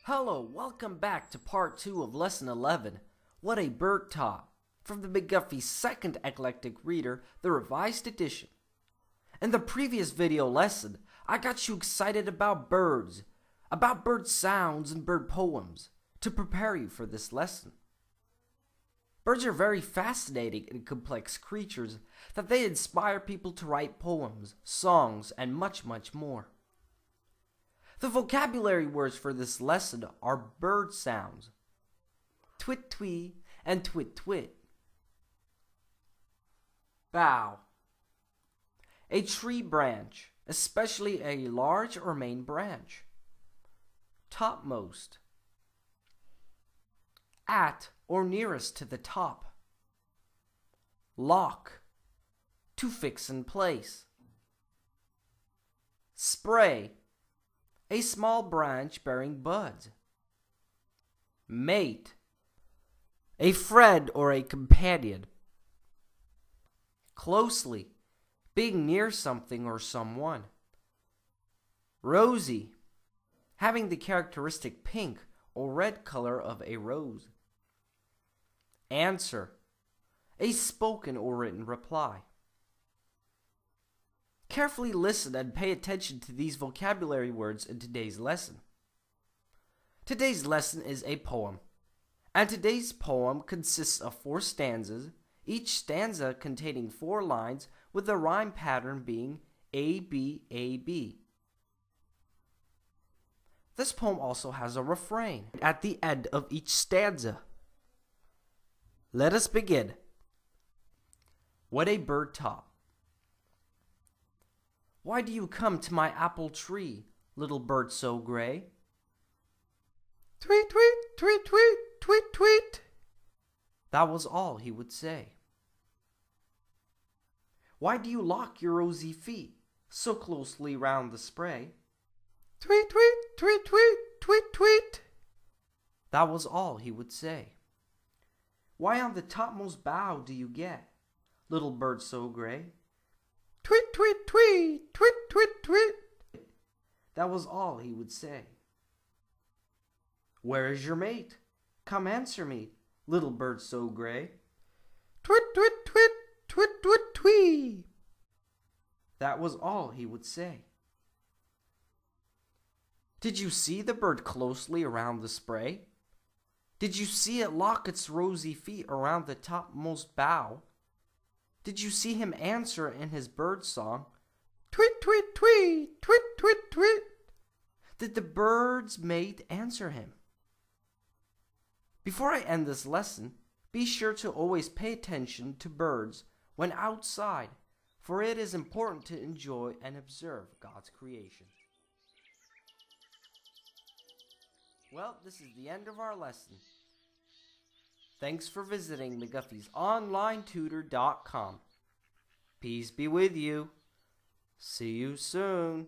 Hello, welcome back to part 2 of lesson 11, What a Bird Taught, from the McGuffey's second Eclectic reader, the revised edition. In the previous video lesson, I got you excited about bird sounds and bird poems, to prepare you for this lesson. Birds are very fascinating and complex creatures that they inspire people to write poems, songs, and much, much more. The vocabulary words for this lesson are bird sounds, twit-twee and twit-twit. Bough. A tree branch, especially a large or main branch. Topmost. At or nearest to the top. Lock. To fix in place. Spray. A small branch bearing buds. Mate. A friend or a companion. Closely. Being near something or someone. Rosy. Having the characteristic pink or red color of a rose. Answer. A spoken or written reply. Carefully listen and pay attention to these vocabulary words in today's lesson. Today's lesson is a poem, and today's poem consists of 4 stanzas, each stanza containing 4 lines with the rhyme pattern being A, B, A, B. This poem also has a refrain at the end of each stanza. Let us begin. What a bird taught. Why do you come to my apple tree, little bird so gray? Tweet-tweet, tweet-tweet, tweet-tweet. That was all he would say. Why do you lock your rosy feet so closely round the spray? Tweet-tweet, tweet-tweet, tweet-tweet. That was all he would say. Why on the topmost bough do you get, little bird so gray? Twit-twit-twee, twit-twit-twit. That was all he would say. Where is your mate? Come answer me, little bird so gray. Twit-twit-twit, twit-twit-twee. That was all he would say. Did you see the bird closely around the spray? Did you see it lock its rosy feet around the topmost bough? Did you see him answer in his bird song? Twit-twit-twee, twit-twit-twit. Did the bird's mate answer him? Before I end this lesson, be sure to always pay attention to birds when outside, for it is important to enjoy and observe God's creation. Well, this is the end of our lesson. Thanks for visiting McGuffey's onlinetutor.com. Peace be with you. See you soon.